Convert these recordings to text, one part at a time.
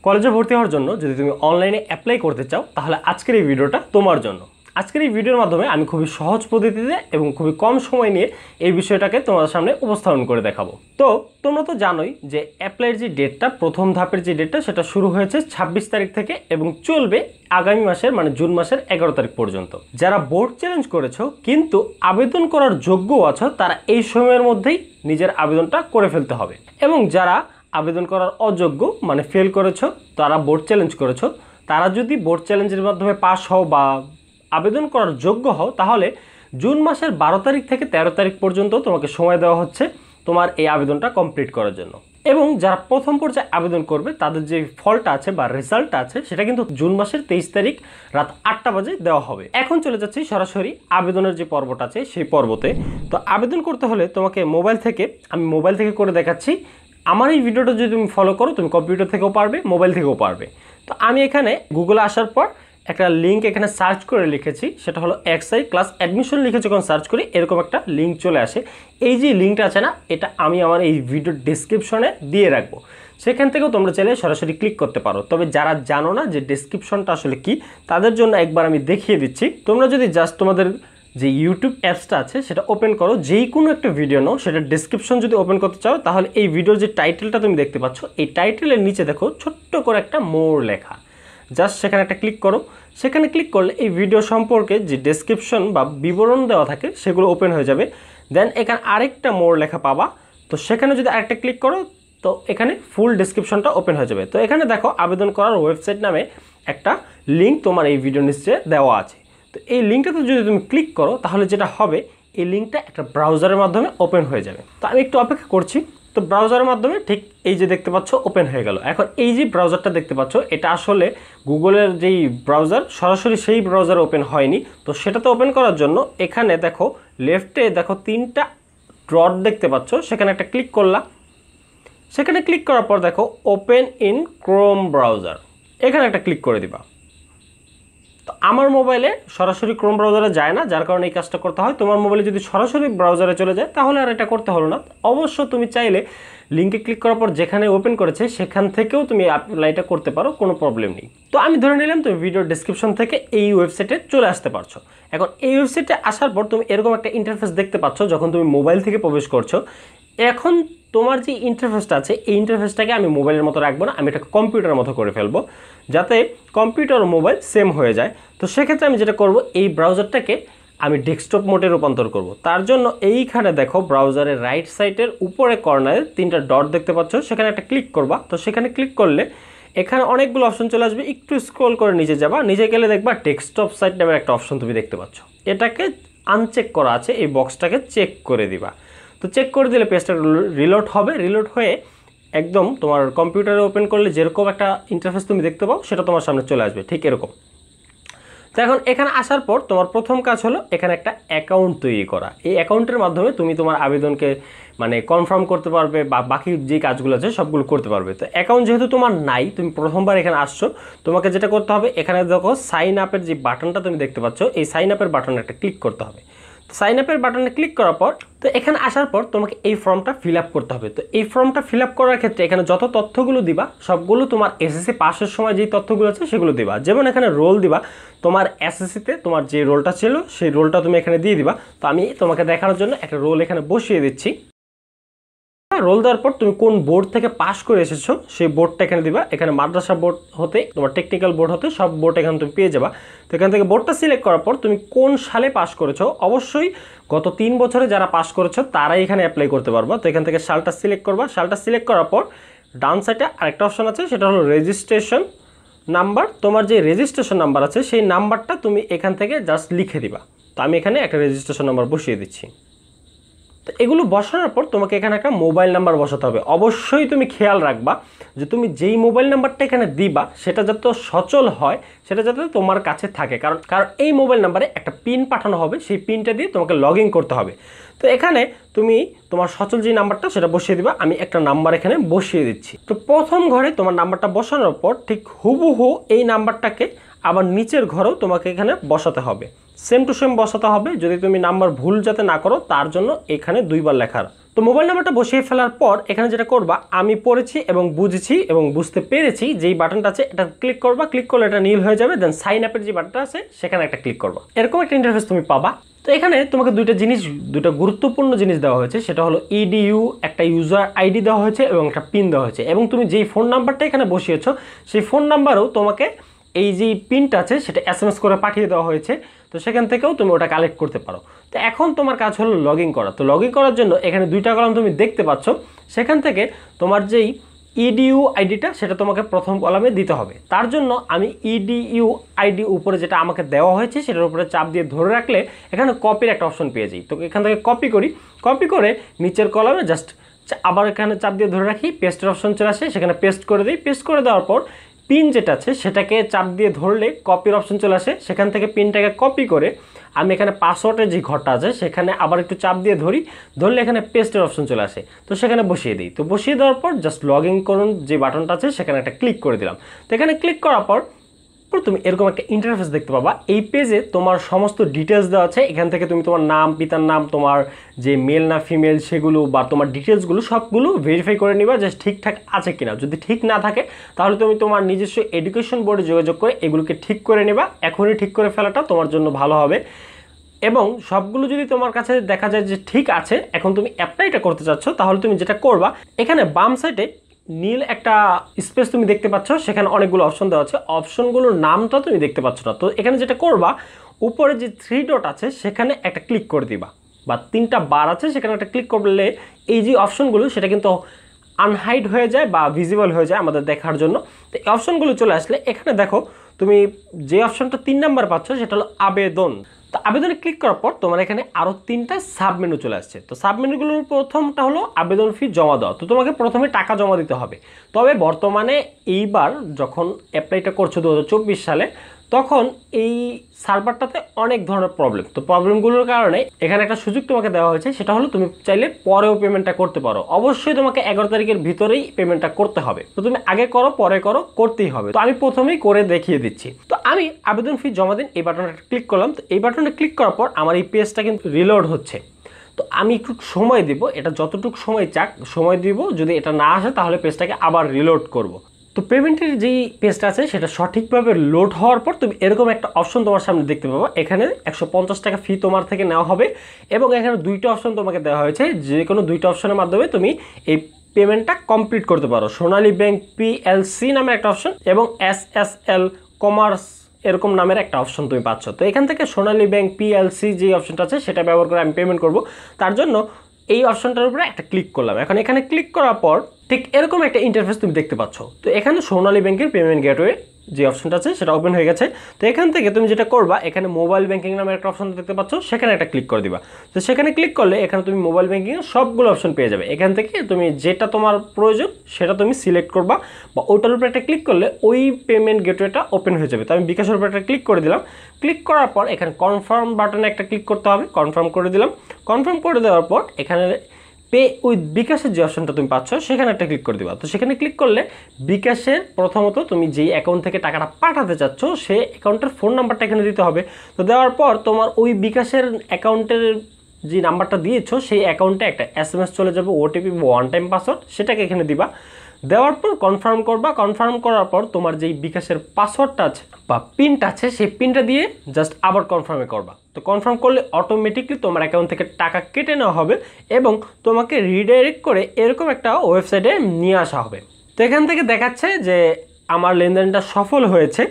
কলেজে ভর্তি হওয়ার জন্য যদি তুমি অনলাইনে অ্যাপ্লাই করতে চাও তাহলে আজকের এই ভিডিওটা তোমার জন্য। আজকের এই ভিডিওর মাধ্যমে আমি খুবই সহজ পদ্ধতিতে এবং খুবই কম সময় নিয়ে এই বিষয়টাকে তোমাদের সামনে উপস্থাপন করে দেখাবো। তো তোমরা তো জানোই যে অ্যাপ্লাইয়ের যে ডেটটা, প্রথম ধাপের যে ডেটটা, সেটা শুরু হয়েছে 26 তারিখ থেকে এবং চলবে আগামী মাসের মানে জুন মাসের 11 তারিখ পর্যন্ত। যারা বোর্ড চ্যালেঞ্জ করেছো কিন্তু আবেদন করার যোগ্য আছো তারা এই সময়ের মধ্যেই নিজের আবেদনটা করে ফেলতে হবে, এবং যারা আবেদন করার অযোগ্য মানে ফেল করেছো, তারা বোর্ড চ্যালেঞ্জ করেছো, তারা যদি বোর্ড চ্যালেঞ্জের মাধ্যমে পাস হও বা আবেদন করার যোগ্য হও তাহলে জুন মাসের 12 তারিখ থেকে 13 তারিখ পর্যন্ত তোমাকে সময় দেওয়া হচ্ছে তোমার এই আবেদনটা কমপ্লিট করার জন্য। এবং যারা প্রথম পর্যায়ে আবেদন করবে তাদের যে ফলটা আছে বা রেজাল্টটা আছে সেটা কিন্তু জুন মাসের 23 তারিখ রাত 8টা বাজে দেওয়া হবে। এখন চলে যাচ্ছি সরাসরি আবেদনের যে পর্বটা আছে সেই পর্বতে। তো আবেদন করতে হলে তোমাকে আমি মোবাইল থেকে করে দেখাচ্ছি। আমার এই ভিডিওটা যদি তুমি ফলো করো তুমি কম্পিউটার থেকেও পারবে, মোবাইল থেকেও পারবে। তো আমি এখানে গুগলে আসার পর একটা লিঙ্ক এখানে সার্চ করে লিখেছি, সেটা হলো এক্সআই ক্লাস অ্যাডমিশন লিখে যখন সার্চ করি এরকম একটা লিঙ্ক চলে আসে। এই যে লিঙ্কটা আছে না, এটা আমি আমার এই ভিডিওর ডেসক্রিপশনে দিয়ে রাখবো, সেখান থেকেও তোমরা চাইলে সরাসরি ক্লিক করতে পারো। তবে যারা জানো না যে ডেসক্রিপশনটা আসলে কি, তাদের জন্য একবার আমি দেখিয়ে দিচ্ছি। তোমরা যদি জাস্ট তোমাদের যে ইউটিউব অ্যাপসটা আছে সেটা ওপেন করো, যেই কোনো একটা ভিডিও নাও, সেটা ডেসক্রিপশন যদি ওপেন করতে চাও তাহলে এই ভিডিওর যে টাইটেলটা তুমি দেখতে পাচ্ছ এই টাইটেলের নিচে দেখো ছোট্ট করে একটা মোর লেখা, জাস্ট সেখানে একটা ক্লিক করো। সেখানে ক্লিক করলে এই ভিডিও সম্পর্কে যে ডেসক্রিপশন বা বিবরণ দেওয়া থাকে সেগুলো ওপেন হয়ে যাবে। দেন এখানে আরেকটা মোর লেখা পাবা, তো সেখানে যদি আরেকটা ক্লিক করো তো এখানে ফুল ডেসক্রিপশনটা ওপেন হয়ে যাবে। তো এখানে দেখো আবেদন করার ওয়েবসাইট নামে একটা লিঙ্ক তোমার এই ভিডিও নিচে দেওয়া আছে। তো এই লিঙ্কটাতে যদি তুমি ক্লিক করো তাহলে যেটা হবে, এই লিঙ্কটা একটা ব্রাউজারের মাধ্যমে ওপেন হয়ে যাবে। তো আমি একটু অপেক্ষা করছি। তো ব্রাউজারের মাধ্যমে ঠিক এই যে দেখতে পাচ্ছ ওপেন হয়ে গেল। এখন এই যে ব্রাউজারটা দেখতে পাচ্ছ এটা আসলে গুগলের যেই ব্রাউজার, সরাসরি সেই ব্রাউজার ওপেন হয়নি। তো সেটাতে ওপেন করার জন্য এখানে দেখো লেফটে দেখো 3টা ডট দেখতে পাচ্ছ, সেখানে একটা ক্লিক করলাম। সেখানে ক্লিক করার পর দেখো ওপেন ইন ক্রোম ব্রাউজার, এখানে একটা ক্লিক করে দিবা। তো আমার মোবাইলে সরাসরি ক্রোম ব্রাউজারে যায় না, যার কারণে এই কাজটা করতে হয়। তোমার মোবাইলে যদি সরাসরি ব্রাউজারে চলে যায় তাহলে আর এটা করতে হলো না। অবশ্য তুমি চাইলে লিঙ্কে ক্লিক করার পর যেখানে ওপেন করেছে সেখান থেকেও তুমি অ্যাপ্লাইটা করতে পারো, কোনো প্রবলেম নেই। তো আমি ধরে নিলাম তুমি ভিডিওর ডেসক্রিপশন থেকে এই ওয়েবসাইটে চলে আসতে পারছো। এখন এই ওয়েবসাইটে আসার পর তুমি এরকম একটা ইন্টারফেস দেখতে পাচ্ছ যখন তুমি মোবাইল থেকে প্রবেশ করছো। এখন তোমার যে ইন্টারফেসটা আছে এই ইন্টারফেসটাকে আমি মোবাইলের মতো রাখবো না, আমি এটা কম্পিউটারের মতো করে ফেলবো যাতে কম্পিউটার ও মোবাইল সেম হয়ে যায়। তো সেক্ষেত্রে আমি যেটা করব, এই ব্রাউজারটাকে আমি ডেস্কটপ মোডে রূপান্তর করব। তার জন্য এইখানে দেখো ব্রাউজারের রাইট সাইডের উপরে কর্নারে 3টা ডট দেখতে পাচ্ছ, সেখানে একটা ক্লিক করবা। তো সেখানে ক্লিক করলে এখানে অনেকগুলো অপশন চলে আসবে, একটু স্ক্রল করে নিচে যাবা, নিচে গেলে দেখবা ডেস্কটপ সাইট নামের একটা অপশন তুমি দেখতে পাচ্ছ। এটাকে আনচেক করা আছে, এই বক্সটাকে চেক করে দিবা। তো চেক করে দিলে পেজটা রিলোড হবে, রিলোড হয়ে একদম তোমার কম্পিউটারে ওপেন করলে যেরকম একটা ইন্টারফেস তুমি দেখতে পাও সেটা তোমার সামনে চলে আসবে, ঠিক এরকম। তো এখন এখানে আসার পর তোমার প্রথম কাজ হলো এখানে একটা অ্যাকাউন্ট তৈরি করা। এই অ্যাকাউন্টের মাধ্যমে তুমি তোমার আবেদনকে মানে কনফার্ম করতে পারবে বা বাকি যে কাজগুলো আছে সবগুলো করতে পারবে। তো অ্যাকাউন্ট যেহেতু তোমার নাই, তুমি প্রথমবার এখানে আসছো, তোমাকে যেটা করতে হবে এখানে দেখো সাইন আপের যে বাটনটা তুমি দেখতে পাচ্ছ, এই সাইন আপের বাটনে একটা ক্লিক করতে হবে। সাইন আপের বাটনে ক্লিক করার পর তো এখানে আসার পর তোমাকে এই ফর্মটা ফিল আপ করতে হবে। তো এই ফর্মটা ফিল আপ করার ক্ষেত্রে এখানে যত তথ্যগুলো দিবা সবগুলো তোমার এসএসসি পাসের সময় যেই তথ্যগুলো আছে সেগুলো দিবা। যেমন এখানে রোল দিবা, তোমার এসএসসিতে তোমার যে রোলটা ছিল সেই রোলটা তুমি এখানে দিয়ে দিবা। তো আমি তোমাকে দেখানোর জন্য একটা রোল এখানে বসিয়ে দিচ্ছি। রোল দেওয়ার পর তুমি কোন বোর্ড থেকে পাস করে এসেছো সেই বোর্ডটা এখানে দিবা। এখানে মাদ্রাসা বোর্ড হতে তোমার টেকনিক্যাল বোর্ড হতে সব বোর্ড এখানে তুমি পেয়ে যাবা। তো এখান থেকে বোর্ডটা সিলেক্ট করার পর তুমি কোন সালে পাস করেছো, অবশ্যই গত 3 বছরে যারা পাস করেছো তারাই এখানে অ্যাপ্লাই করতে পারবা। তো এখান থেকে সালটা সিলেক্ট করবা। সালটা সিলেক্ট করার পর ডান সাইডে আরেকটা অপশন আছে, সেটা হলো রেজিস্ট্রেশন নাম্বার। তোমার যে রেজিস্ট্রেশন নাম্বার আছে সেই নাম্বারটা তুমি এখান থেকে জাস্ট লিখে দিবা। তো আমি এখানে একটা রেজিস্ট্রেশন নাম্বার বসিয়ে দিচ্ছি। তো এগুলো বসানোর পর তোমাকে এখানে একটা মোবাইল নাম্বার বসাতে হবে। অবশ্যই তুমি খেয়াল রাখবা যে তুমি যেই মোবাইল নাম্বারটা এখানে দিবা সেটা যাতে সচল হয়, সেটা যাতে তোমার কাছে থাকে, কারণ এই মোবাইল নাম্বারে একটা পিন পাঠানো হবে, সেই পিনটা দিয়ে তোমাকে লগ ইন করতে হবে। তো এখানে তুমি তোমার সচল যে নাম্বারটা সেটা বসিয়ে দিবা। আমি একটা নাম্বার এখানে বসিয়ে দিচ্ছি। তো প্রথম ঘরে তোমার নাম্বারটা বসানোর পর ঠিক হুবহু এই নাম্বারটাকে আবার নিচের ঘরেও তোমাকে এখানে বসাতে হবে, সেম টু সেম বসাতে হবে, যদি তুমি নাম্বার ভুল যাতে না করো তার জন্য এখানে 2বার লেখার। তো মোবাইল নাম্বারটা বসিয়ে ফেলার পর এখানে যেটা করবা, আমি পড়েছি এবং বুঝেছি এবং বুঝতে পেরেছি যেই বাটনটা আছে এটা ক্লিক করবা, ক্লিক করলে এটা নীল হয়ে যাবে, দেন সাইন আপের যে বাটনটা আছে সেখানে একটা ক্লিক করবা। এরকম একটা ইন্টারফেস তুমি পাবা। তো এখানে তোমাকে দুইটা গুরুত্বপূর্ণ জিনিস দেওয়া হয়েছে, সেটা হলো ইডিইউ, একটা ইউজার আইডি দেওয়া হয়েছে এবং একটা পিন দেওয়া হয়েছে, এবং তুমি যেই ফোন নাম্বারটা এখানে বসিয়েছো সেই ফোন নাম্বারও তোমাকে এই যে পিনটা আছে সেটা এসএমএস করে পাঠিয়ে দেওয়া হয়েছে। তো সেখান থেকেও তুমি ওটা কালেক্ট করতে পারো। তো এখন তোমার কাজ হলো লগ ইন করা। তো লগ ইন করার জন্য এখানে 2টা কলাম তুমি দেখতে পাচ্ছ, সেখান থেকে তোমার যেই ইডিইউ আইডিটা সেটা তোমাকে প্রথম কলামে দিতে হবে। তার জন্য আমি ইডিইউ আইডি উপরে যেটা আমাকে দেওয়া হয়েছে সেটার উপরে চাপ দিয়ে ধরে রাখলে এখানে কপির একটা অপশন পেয়ে যাই। তো এখান থেকে কপি করে নিচের কলামে জাস্ট আবার এখানে চাপ দিয়ে ধরে রাখি, পেস্টের অপশন চলে আসে, সেখানে পেস্ট করে দিই। পেস্ট করে দেওয়ার পর পিন যেটা আছে সেটাকে চাপ দিয়ে ধরলে কপির অপশন চলে আসে, সেখান থেকে পিনটাকে কপি করে আমি এখানে পাসওয়ার্ডের যে ঘরটা আছে সেখানে আবার একটু চাপ দিয়ে ধরলে এখানে পেস্টের অপশন চলে আসে, তো সেখানে বসিয়ে দিই। তো বসিয়ে দেওয়ার পর জাস্ট লগ ইন করুন যে বাটনটা আছে সেখানে একটা ক্লিক করে দিলাম। তো এখানে ক্লিক করার পর তুমি এরকম একটা ইন্টারফেস দেখতে পাবা। এই পেজে তোমার সমস্ত ডিটেলস দেওয়া আছে, এখান থেকে তুমি তোমার নাম, পিতার নাম, তোমার যে মেল না ফিমেল সেগুলো বা তোমার ডিটেলসগুলো সবগুলো ভেরিফাই করে নিবা যে ঠিকঠাক আছে কিনা। যদি ঠিক না থাকে তাহলে তুমি তোমার নিজস্ব এডুকেশন বোর্ডে যোগাযোগ করে এগুলোকে ঠিক করে নেবা। এখনই ঠিক করে ফেলাটা তোমার জন্য ভালো হবে। এবং সবগুলো যদি তোমার কাছে দেখা যায় যে ঠিক আছে, এখন তুমি অ্যাপ্লাইটা করতে চাচ্ছ, তাহলে তুমি যেটা করবা, এখানে বাম সাইডে নীল একটা স্পেস তুমি দেখতে পাচ্ছ, সেখানে অনেকগুলো অপশন দেওয়া আছে, অপশনগুলোর নামটা তুমি দেখতে পাচ্ছ না। তো এখানে যেটা করবা, উপরে যে 3 ডট আছে সেখানে একটা ক্লিক করে দিবা, বা 3টা বার আছে সেখানে একটা ক্লিক করলে এই যে অপশনগুলো সেটা কিন্তু আনহাইড হয়ে যায় বা ভিজিবল হয়ে যায় আমাদের দেখার জন্য। তো এই অপশনগুলো চলে আসলে এখানে দেখো তুমি যে অপশনটা 3 নাম্বার পাচ্ছ সেটা হলো আবেদন। তো আবেদনে ক্লিক করার পর তোমার এখানে আরও 3টা সাব মেনু চলে আসছে। তো সাব মেনুগুলোর প্রথমটা হলো আবেদন ফি জমা দেওয়া। তো তোমাকে প্রথমে টাকা জমা দিতে হবে। তবে বর্তমানে এইবার যখন অ্যাপ্লাইটা করছো 2024 সালে, তখন এই সার্ভারটাতে অনেক ধরনের প্রবলেম। তো প্রবলেমগুলোর কারণে এখানে একটা সুযোগ তোমাকে দেওয়া হয়েছে, সেটা হলো তুমি চাইলে পরেও পেমেন্টটা করতে পারো। অবশ্যই তোমাকে 11 তারিখের ভিতরেই পেমেন্টটা করতে হবে। তো তুমি আগে করো পরে করো, করতেই হবে। তো আমি প্রথমেই করে দেখিয়ে দিচ্ছি। তো আমি আবেদন ফি জমা দিন এই বাটনটা ক্লিক করলাম। তো এই বাটনটা ক্লিক করার পর আমার এই পেজটা কিন্তু রিলোড হচ্ছে। তো আমি একটু সময় দিব, এটা যতটুকু সময় চাক সময় দিব, যদি এটা না আসে তাহলে পেজটাকে আবার রিলোড করব। তো পেমেন্টের যেই পেজটা আছে সেটা সঠিকভাবে লোড হওয়ার পর তুমি এরকম একটা অপশন তোমার সামনে দেখতে পাবো। এখানে 150 টাকা ফি তোমার থেকে নেওয়া হবে, এবং এখানে 2টা অপশন তোমাকে দেওয়া হয়েছে, যে কোনো 2টা অপশনের মাধ্যমে তুমি এই পেমেন্টটা কমপ্লিট করতে পারো। সোনালী ব্যাংক পিএলসি নামে একটা অপশন এবং এসএসএল কমার্স এরকম নামের একটা অপশন তুমি পাচ্ছ। তো এখান থেকে সোনালী ব্যাংক পিএলসি যে অপশনটা আছে সেটা ব্যবহার করে আমি পেমেন্ট করব। তার জন্য এই অপশনটার উপরে একটা ক্লিক করলাম। এখন এখানে ক্লিক করার পর ঠিক এরকম একটা ইন্টারফেস তুমি দেখতে পাচ্ছ। তো এখানে সোনালী ব্যাংকের পেমেন্ট গেটওয়ে যে অপশনটা আছে সেটা ওপেন হয়ে গেছে। তো এখান থেকে তুমি যেটা করবা, এখানে মোবাইল ব্যাংকিং নামের একটা অপশন দেখতে পাচ্ছ, সেখানে একটা ক্লিক করে দিবা। তো সেখানে ক্লিক করলে এখানে তুমি মোবাইল ব্যাংকিংয়ের সবগুলো অপশন পেয়ে যাবে। এখান থেকে তুমি যেটা তোমার প্রয়োজন সেটা তুমি সিলেক্ট করবা, বা ওটার উপরে একটা ক্লিক করলে ওই পেমেন্ট গেটওয়েটা ওপেন হয়ে যাবে। তো আমি বিকাশের উপরে একটা ক্লিক করে দিলাম। ক্লিক করার পর এখানে কনফার্ম বাটনে একটা ক্লিক করতে হবে, কনফার্ম করে দিলাম। কনফার্ম করে দেওয়ার পর এখানে পে উইথ বিকাশের যে অপশনটা তুমি পাচ্ছ সেখানে একটা ক্লিক করে দিবা। তো সেখানে ক্লিক করলে বিকাশের প্রথমত তুমি যেই অ্যাকাউন্ট থেকে টাকাটা পাঠাতে চাচ্ছ সেই অ্যাকাউন্টের ফোন নাম্বারটা এখানে দিতে হবে। তো দেওয়ার পর তোমার ওই বিকাশের অ্যাকাউন্টের যে নাম্বারটা দিয়েছো সেই অ্যাকাউন্টে একটা এসএমএস চলে যাবে, ওটিপি বা ওয়ান টাইম পাসওয়ার্ড, সেটাকে এখানে দিবা। দেওয়ার পর কনফার্ম করবা। কনফার্ম করার পর তোমার যেই বিকাশের পাসওয়ার্ডটা আছে বা পিনটা আছে সেই পিনটা দিয়ে জাস্ট আবার কনফার্মে করবা। তো কনফার্ম করলে অটোমেটিকলি তোমার অ্যাকাউন্ট থেকে টাকা কেটে নেওয়া হবে এবং তোমাকে রিডাইরেক্ট করে এরকম একটা ওয়েবসাইটে নিয়ে আসা হবে। তো এখান থেকে দেখাচ্ছে যে আমার লেনদেনটা সফল হয়েছে।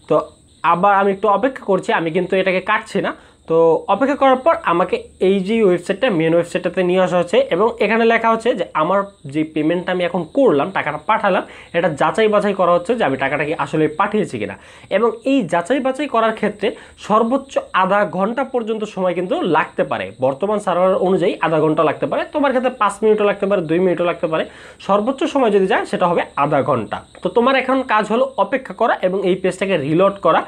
তো আবার আমি একটু অপেক্ষা করছি, আমি কিন্তু এটাকে কাটছি না। তো অপেক্ষা করার পর আমাকে এই যে ওয়েবসাইটটা মেন ওয়েবসাইটটাতে নিয়ে আসা হচ্ছে, এবং এখানে লেখা হচ্ছে যে আমার যে পেমেন্টটা আমি এখন করলাম, টাকাটা পাঠালাম, এটা যাচাই বাছাই করা হচ্ছে যে আমি টাকাটা কি আসলে পাঠিয়েছি কিনা। এবং এই যাচাই বাছাই করার ক্ষেত্রে সর্বোচ্চ আধা ঘন্টা পর্যন্ত সময় কিন্তু লাগতে পারে। বর্তমান সার্ভার অনুযায়ী আধা ঘন্টা লাগতে পারে, তোমার ক্ষেত্রে 5 মিনিটও লাগতে পারে, 2 মিনিটও লাগতে পারে। সর্বোচ্চ সময় যদি যায় সেটা হবে আধা ঘন্টা। তো তোমার এখন কাজ হলো অপেক্ষা করা এবং এই পেজটাকে রিলোড করা।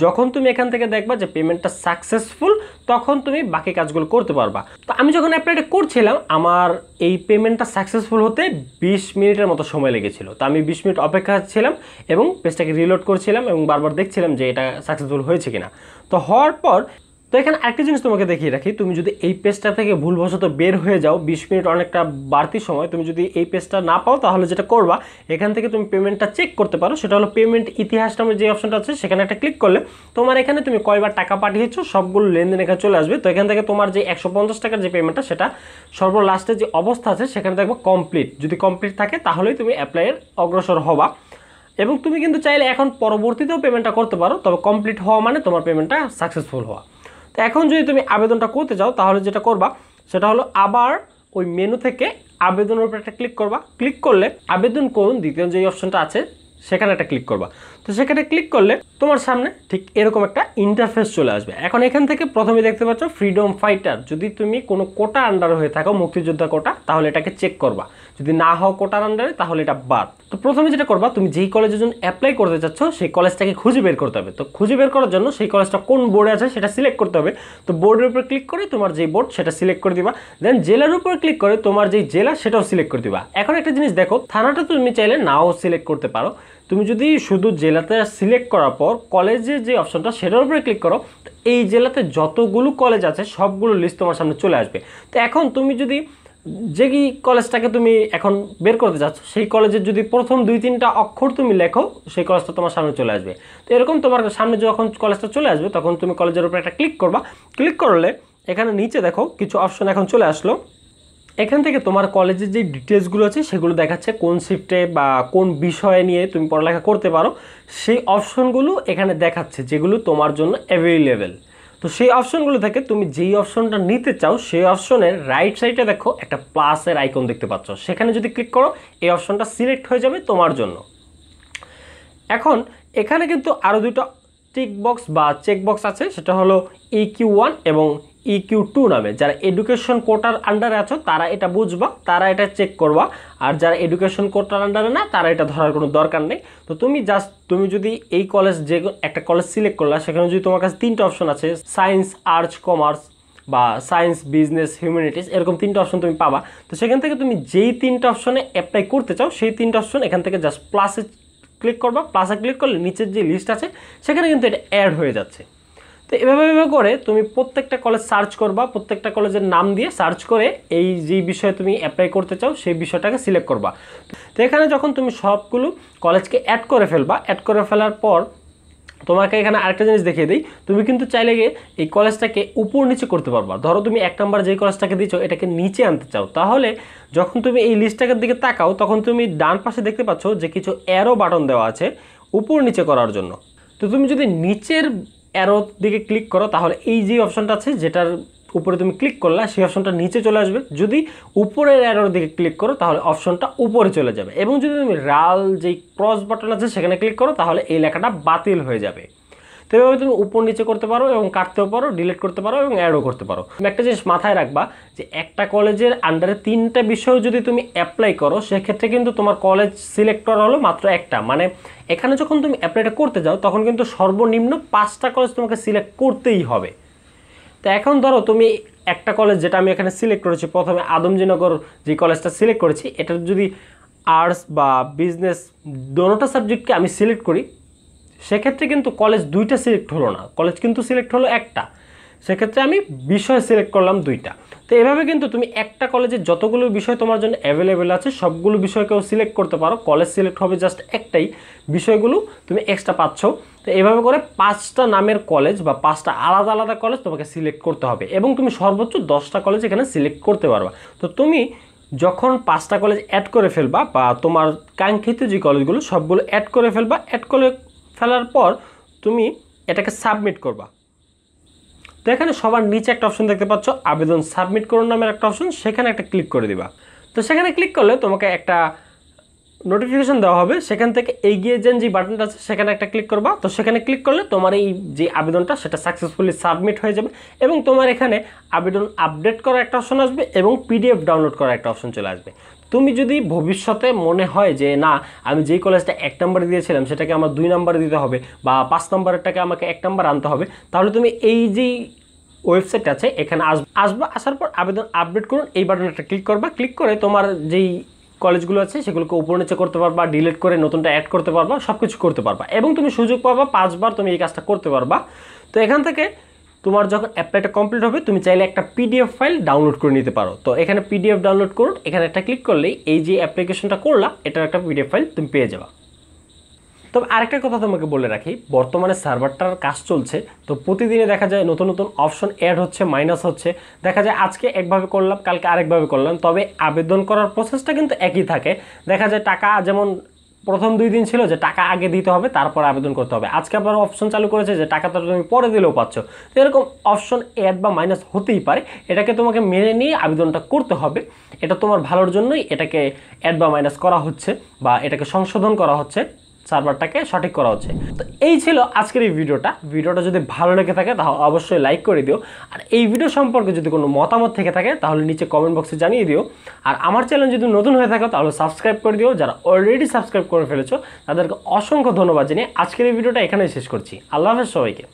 যখন তুমি এখান থেকে দেখবা যে পেমেন্টটা সাকসেসফুল, তখন তুমি বাকি কাজগুলো করতে পারবা। তো আমি যখন অ্যাপ্লাইটা করছিলাম আমার এই পেমেন্টটা সাকসেসফুল হতে 20 মিনিটের মতো সময় লেগেছিল। তো আমি 20 মিনিট অপেক্ষা ছিলাম এবং পেজটাকে রিলোড করছিলাম এবং বারবার দেখছিলাম যে এটা সাকসেসফুল হয়েছে কিনা। তো হওয়ার পর তো এখানে আরেকটা জিনিস তোমাকে দেখিয়ে রাখি, তুমি যদি এই পেজটা থেকে ভুলবশত বের হয়ে যাও 20 মিনিট অনেকটা বাড়তি সময়, তুমি যদি এই পেজটা না পাও তাহলে যেটা করবা এখান থেকে তুমি পেমেন্টটা চেক করতে পারো। সেটা হলো পেমেন্ট ইতিহাস নামের যে অপশনটা আছে সেখানে একটা ক্লিক করলে তোমার এখানে তুমি কয়বার টাকা পাঠিয়েছো সবগুলো লেনদেন এখানে চলে আসবে। তো এখান থেকে তোমার যে 150 টাকার যে পেমেন্টটা সেটা সর্বলাস্টের যে অবস্থা আছে সেখানে দেখবো কমপ্লিট, যদি কমপ্লিট থাকে তাহলেই তুমি অ্যাপ্লাইয়ের অগ্রসর হবা। এবং তুমি কিন্তু চাইলে এখন পরবর্তীতেও পেমেন্টটা করতে পারো, তবে কমপ্লিট হওয়া মানে তোমার পেমেন্টটা সাকসেসফুল হওয়া। তো এখন যদি তুমি আবেদনটা করতে চাও তাহলে যেটা করবা সেটা হলো আবার ওই মেনু থেকে আবেদনের উপর একটা ক্লিক করবা। ক্লিক করলে আবেদন করুন দ্বিতীয় যে অপশনটা আছে সেখানে একটা ক্লিক করবা। তো সেখানে ক্লিক করলে তোমার সামনে ঠিক এরকম একটা ইন্টারফেস চলে আসবে। এখন এখান থেকে প্রথমে দেখতে পাচ্ছ ফ্রিডম ফাইটার, যদি তুমি কোনো কোটা আন্ডারে হয়ে থাকো মুক্তিযোদ্ধা কোটা তাহলে এটাকে চেক করবা, যদি না হও কোটার আন্ডারে তাহলে এটা বাদ। তো প্রথমে যেটা করবা, তুমি যেই কলেজের জন্য অ্যাপ্লাই করতে চাচ্ছ সেই কলেজটাকে খুঁজে বের করতে হবে। তো খুঁজে বের করার জন্য সেই কলেজটা কোন বোর্ডে আছে সেটা সিলেক্ট করতে হবে। তো বোর্ডের উপর ক্লিক করে তোমার যেই বোর্ড সেটা সিলেক্ট করে দিবা, দেন জেলার উপর ক্লিক করে তোমার যেই জেলা সেটাও সিলেক্ট করে দিবা। এখন একটা জিনিস দেখো, থানাটা তুমি চাইলে নাও সিলেক্ট করতে পারো। তুমি যদি শুধু জেলাতে সিলেক্ট করার পর কলেজের যে অপশনটা সেটার উপরে ক্লিক করো, এই জেলাতে যতগুলো কলেজ আছে সবগুলো লিস্ট তোমার সামনে চলে আসবে। তো এখন তুমি যদি যে কি কলেজটাকে তুমি এখন বের করতে চাচ্ছ সেই কলেজের যদি প্রথম 2-3টা অক্ষর তুমি লেখো সেই কলেজটা তোমার সামনে চলে আসবে। তো এরকম তোমার সামনে যখন কলেজটা চলে আসবে তখন তুমি কলেজের উপরে একটা ক্লিক করবা। ক্লিক করলে এখানে নিচে দেখো কিছু অপশন এখন চলে আসলো। এখান থেকে তোমার কলেজের যে ডিটেলসগুলো আছে সেগুলো দেখাচ্ছে, কোন শিফটে বা কোন বিষয়ে নিয়ে তুমি পড়ালেখা করতে পারো সেই অপশনগুলো এখানে দেখাচ্ছে যেগুলো তোমার জন্য অ্যাভেলেবেল। তো সেই অপশনগুলো থেকে তুমি যেই অপশনটা নিতে চাও সেই অপশনের রাইট সাইডে দেখো একটা প্লাসের আইকন দেখতে পাচ্ছ, সেখানে যদি ক্লিক করো এই অপশনটা সিলেক্ট হয়ে যাবে তোমার জন্য। এখন এখানে কিন্তু আরও দুটো টিক বক্স বা চেক বক্স আছে, সেটা হলো EQ1 এবং EQ2 নামে। যারা এডুকেশন কোটার আন্ডারে আছো তারা এটা বুঝবা, তারা এটা চেক করবা, আর যারা এডুকেশন কোটার আন্ডারে না তারা এটা ধরার কোনো দরকার নেই। তো তুমি যদি এই কলেজ যে একটা কলেজ সিলেক্ট করলা সেখানে যদি তোমার কাছে 3টা অপশন আছে, সায়েন্স, আর্টস, কমার্স বা সায়েন্স, বিজনেস, হিউম্যানিটিস, এরকম 3টা অপশন তুমি পাবা। তো সেখান থেকে তুমি যেই 3টা অপশনে অ্যাপ্লাই করতে চাও সেই 3টা অপশন এখান থেকে জাস্ট প্লাসে ক্লিক করবা। প্লাসে ক্লিক করলে নিচের যে লিস্ট আছে সেখানে কিন্তু এটা অ্যাড হয়ে যাচ্ছে। তো এভাবে করে তুমি প্রত্যেকটা কলেজ সার্চ করবা, প্রত্যেকটা কলেজের নাম দিয়ে সার্চ করে এই যে বিষয়ে তুমি অ্যাপ্লাই করতে চাও সেই বিষয়টাকে সিলেক্ট করবা। তো এখানে যখন তুমি সবগুলো কলেজকে অ্যাড করে ফেলবা, অ্যাড করে ফেলার পর তোমাকে এখানে আরেকটা জিনিস দেখিয়ে দিই, তুমি কিন্তু চাইলে গিয়ে এই কলেজটাকে উপর নিচে করতে পারবা। ধরো তুমি 1 নাম্বার যেই কলেজটাকে দিচ্ছ এটাকে নিচে আনতে চাও, তাহলে যখন তুমি এই লিস্টটার দিকে তাকাও তখন তুমি ডান পাশে দেখতে পাচ্ছ যে কিছু অ্যারো বাটন দেওয়া আছে উপর নিচে করার জন্য। তো তুমি যদি নিচের অ্যারোর দিকে ক্লিক করো তাহলে এই যে অপশনটা আছে যেটার উপরে তুমি ক্লিক করলা সেই অপশনটা নিচে চলে আসবে। যদি উপরের অ্যারোর দিকে ক্লিক করো তাহলে অপশনটা উপরে চলে যাবে, এবং যদি তুমি লাল যেই ক্রস বাটন আছে সেখানে ক্লিক করো তাহলে এই লেখাটা বাতিল হয়ে যাবে। তো এভাবে তুমি উপর নিচে করতে পারো এবং কাটতেও পারো, ডিলিট করতে পারো এবং অ্যাডও করতে পারো। তুমি একটা জিনিস মাথায় রাখবা যে একটা কলেজের আন্ডারে 3টা বিষয় যদি তুমি অ্যাপ্লাই করো সেক্ষেত্রে কিন্তু তোমার কলেজ সিলেক্ট করা হলো মাত্র একটা, মানে এখানে যখন তুমি অ্যাপ্লাইটা করতে যাও তখন কিন্তু সর্বনিম্ন 5টা কলেজ তোমাকে সিলেক্ট করতেই হবে। তো এখন ধরো তুমি একটা কলেজ যেটা আমি এখানে সিলেক্ট করেছি, প্রথমে আদমজীনগর যে কলেজটা সিলেক্ট করেছি, এটার যদি আর্টস বা বিজনেস দোনোটা সাবজেক্টকে আমি সিলেক্ট করি সেক্ষেত্রে কিন্তু কলেজ 2টা সিলেক্ট হলো না, কলেজ কিন্তু সিলেক্ট হলো একটা, সেক্ষেত্রে আমি বিষয় সিলেক্ট করলাম 2টা। তো এভাবে কিন্তু তুমি একটা কলেজের যতগুলো বিষয় তোমার জন্য অ্যাভেলেবেল আছে সবগুলো বিষয়কেও সিলেক্ট করতে পারো, কলেজ সিলেক্ট হবে জাস্ট একটাই, বিষয়গুলো তুমি এক্সট্রা পাচ্ছ। তো এভাবে করে 5টা নামের কলেজ বা 5টা আলাদা আলাদা কলেজ তোমাকে সিলেক্ট করতে হবে, এবং তুমি সর্বোচ্চ 10টা কলেজ এখানে সিলেক্ট করতে পারবা। তো তুমি যখন 5টা কলেজ অ্যাড করে ফেলবা বা তোমার কাঙ্ক্ষিত যে কলেজগুলো সবগুলো অ্যাড করে ফেলবা, অ্যাড করে ফেলার পর তুমি এটাকে সাবমিট করবা। তো এখানে সবার নিচে একটা অপশন দেখতে পাচ্ছ আবেদন সাবমিট করুন নামের একটা অপশন, সেখানে একটা ক্লিক করে দিবা। তো সেখানে ক্লিক করলে তোমাকে একটা নোটিফিকেশন দেওয়া হবে, সেখান থেকে এগিয়ে যান যে বাটনটা আছে সেখানে একটা ক্লিক করবা। তো সেখানে ক্লিক করলে তোমার এই যে আবেদনটা সেটা সাকসেসফুলি সাবমিট হয়ে যাবে, এবং তোমার এখানে আবেদন আপডেট করার একটা অপশন আসবে এবং PDF ডাউনলোড করার একটা অপশন চলে আসবে। তুমি যদি ভবিষ্যতে মনে হয় যে না আমি যেই কলেজটা 1 নম্বরে দিয়েছিলাম সেটাকে আমার 2 নম্বরে দিতে হবে বা 5 নম্বরেরটাকে আমাকে 1 নম্বর আনতে হবে, তাহলে তুমি এই যেই ওয়েবসাইট আছে এখানে আসবা, আসার পর আবেদন আপডেট করুন এই বাটনে একটা ক্লিক করবা। ক্লিক করে তোমার যেই কলেজগুলো আছে সেগুলোকে উপর নিচে করতে পারবা, ডিলিট করে নতুনটা অ্যাড করতে পারবা, সব কিছু করতে পারবা, এবং তুমি সুযোগ পাবা 5বার তুমি এই কাজটা করতে পারবা। তো এখান থেকে তোমার যখন অ্যাপ্লাইটা কমপ্লিট হবে তুমি চাইলে একটা পিডিএফ ফাইল ডাউনলোড করে নিতে পারো। তো এখানে পিডিএফ ডাউনলোড করুন, এখানে একটা ক্লিক করলেই এই যে অ্যাপ্লিকেশনটা করলা এটার একটা পিডিএফ ফাইল তুমি পেয়ে যাবা। তবে আরেকটা কথা তোমাকে বলে রাখি, বর্তমানে সার্ভারটার কাজ চলছে, তো প্রতিদিনে দেখা যায় নতুন নতুন অপশন অ্যাড হচ্ছে, মাইনাস হচ্ছে। দেখা যায় আজকে একভাবে করলাম, কালকে আরেকভাবে করলাম, তবে আবেদন করার প্রসেসটা কিন্তু একই থাকে। দেখা যায় টাকা যেমন প্রথম 2 দিন ছিল যে টাকা আগে দিতে হবে তারপর আবেদন করতে হবে, আজকে আবার অপশন চালু করেছে যে টাকাটা তুমি পরে দিলেও পাচ্ছ। তো এরকম অপশন অ্যাড বা মাইনাস হতেই পারে, এটাকে তোমাকে মেনে নিয়ে আবেদনটা করতে হবে। এটা তোমার ভালোর জন্যই এটাকে অ্যাড বা মাইনাস করা হচ্ছে বা এটাকে সংশোধন করা হচ্ছে, সার্ভারটাকে সঠিক করা হচ্ছে। তো এই ছিল আজকের এই ভিডিওটা যদি ভালো লেগে থাকে তাহলে অবশ্যই লাইক করে দিও। আর এই ভিডিও সম্পর্কে যদি কোনো মতামত থেকে থাকে তাহলে নিচে কমেন্ট বক্সে জানিয়ে দিও। আর আমার চ্যানেল যদি নতুন হয়ে থাকে তাহলে সাবস্ক্রাইব করে দিও। যারা অলরেডি সাবস্ক্রাইব করে ফেলেছো তাদেরকে অসংখ্য ধন্যবাদ জানিয়ে আজকের এই ভিডিওটা এখানেই শেষ করছি। আল্লাহ হাফেজ সবাইকে।